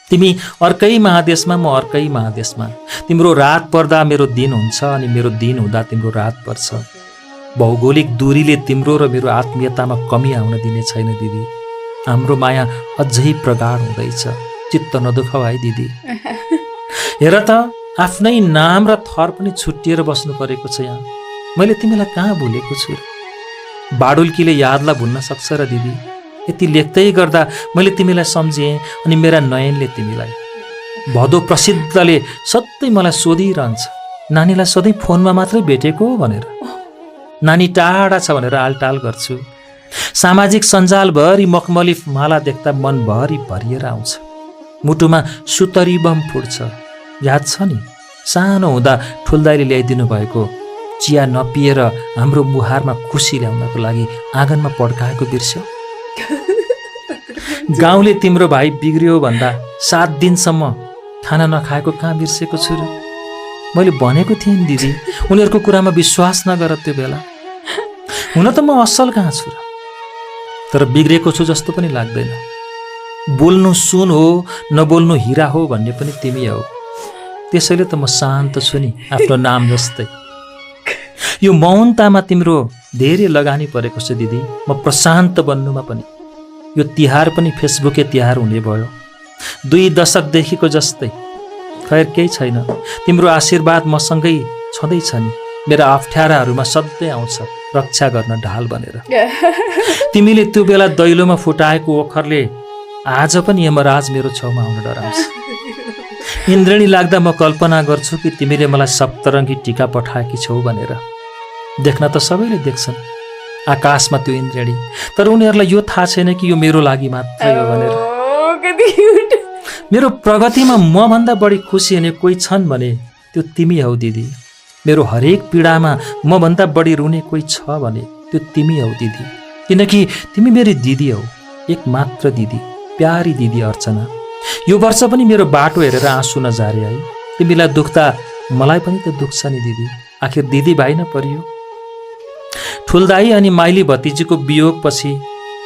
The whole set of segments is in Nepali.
तिमी अर्कै महादेशमा, म अर्कै महादेशमा। तिम्रो रात पर्दा मेरो दिन हुन्छ अनि मेरो दिन हुँदा तिम्रो रात पर्छ। भौगोलिक दूरीले तिम्रो र मेरो आत्मीयतामा कमी आउन दिने छैन दिदी। हाम्रो माया अझै प्रगाढ हुँदैछ। चित्त नदुखाऊ है दिदी। हेर त, आफ्नै नाम र थर पनि छुट्टिएर बस्नु परेको छ यहाँ। मैले तिमीलाई कहाँ भुलेको छु र? बाडुल्कीले यादलाई भुल्न सक्छ र दिदी? यति लेख्दै गर्दा मैले तिमीलाई सम्झेँ अनि मेरा नयनले तिमीलाई। भदौ प्रसिद्धले सधैँ मलाई सोधिरहन्छ, नानीलाई सधैँ फोनमा मात्रै भेटेको भनेर। नानी टाढा छ भनेर आलटाल गर्छु। सामाजिक सञ्जालभरि मखमली माला देख्दा मनभरि भरिएर आउँछ। मुटुमा सुतरी बम फुट्छ। याद छ नि, सानो हुँदा ठुल्दाइले ल्याइदिनु भएको चिया नपिएर हाम्रो मुहारमा खुसी ल्याउनको लागि आँगनमा पड्काएको बिर्स्यौ? गाउँले तिम्रो भाइ बिग्रियो भन्दा 7 दिनसम्म खाना नखाएको कहाँ बिर्सेको छु र? मैले भनेको थिएँ नि दिदी, उनीहरूको कुरामा विश्वास नगर त्यो बेला। हुन त म असल कहाँ छु र? तर बिग्रेको छु जस्तो पनि लाग्दैन। बोल्नु सुन हो, नबोल्नु हिरा हो भन्ने पनि तिमी हौ। त्यसैले त म शान्त छु नि, आफ्नो नाम जस्तै। यो मौनतामा तिम्रो धेरै लगानी परेको छ दिदी। म प्रशान्त बन्नुमा पनि। यो तिहार पनि फेसबुके तिहार हुने भयो, 2 दशकदेखिको जस्तै। खैर केही छैन, तिम्रो आशीर्वाद मसँगै छँदैछ नि। मेरा अप्ठ्याराहरूमा सधैँ आउँछ रक्षा गर्न ढाल बनेर। तिमीले त्यो बेला दैलोमा फुटाएको ओखरले आज पनि यमराज मेरो छेउमा आउन डराउँछ। इन्द्रेणी लाग्दा म कल्पना गर्छु कि तिमीले मलाई सप्तरङ्गी टीका पठाएकी छौ भनेर। देख्न त सबैले देख्छन् आकाशमा त्यो इन्द्रेणी, तर उनीहरूलाई यो थाहा छैन कि यो मेरो लागि मात्रै हो भनेर। मेरो प्रगतिमा मभन्दा बढी खुसी हुने कोही छन् भने त्यो तिमी हौ दिदी। मेरो हरेक पीडामा मभन्दा बढी रुने कोही छ भने त्यो तिमी हौ दिदी। किनकि तिमी मेरी दिदी हौ, एक मात्र दिदी, प्यारी दिदी अर्चना। यो वर्ष पनि मेरो बाटो हेरेर आँसु नजारे है। तिमीलाई दुख्दा मलाई पनि त दुख्छ नि दिदी। आखिर दिदी भाइ न परियो। ठुल्दाई अनि माइली भतिजीको वियोगपछि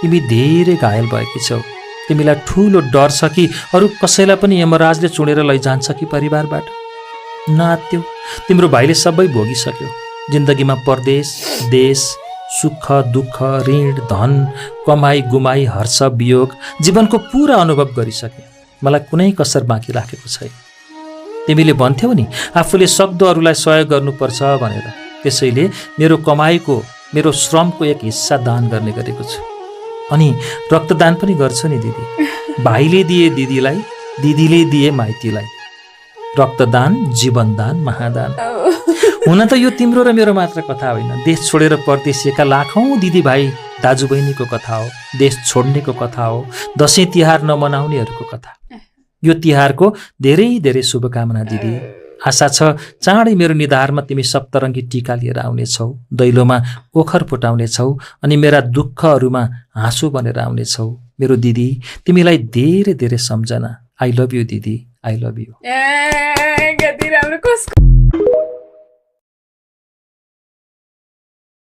तिमी धेरै घायल भएकी छौ। तिमीलाई ठुलो डर छ कि अरू कसैलाई पनि यमराजले चुडेर लैजान्छ कि परिवारबाट। नात्यो, तिम्रो भाइले सबै भोगिसक्यो। जिन्दगीमा परदेश, देश, सुख दुःख, ऋण, धन, कमाई गुमाई, हर्ष वियोग, जीवनको पुरा अनुभव गरिसके। मलाई कुनै कसर बाँकी राखेको छैन। तिमीले भन्थ्यौ नि आफूले सक्दो अरूलाई सहयोग गर्नुपर्छ भनेर। त्यसैले मेरो कमाईको, मेरो श्रमको एक हिस्सा दान गर्ने गरेको छु। अनि रक्तदान पनि गर्छु नि दिदी। भाइले दिए दिदीलाई, दिदीले दिए माइतीलाई। रक्तदान, जीवनदान, महादान। हुन त यो तिम्रो र मेरो मात्र कथा होइन, देश छोडेर परदेशिएका लाखौँ दिदीभाइ दाजुबहिनीको कथा हो। देश छोड्नेको कथा हो, दसैँ तिहार नमनाउनेहरूको कथा। यो तिहारको धेरै धेरै शुभकामना दिदी। आशा छ चाँडै मेरो निधारमा तिमी सप्तरङ्गी टीका लिएर आउनेछौ, दैलोमा ओखर फुटाउनेछौ अनि मेरा दुःखहरूमा हाँसो बनेर आउनेछौ। मेरो दिदी, तिमीलाई धेरै धेरै सम्झना। आई लभ यु दिदी, आई लभ यू।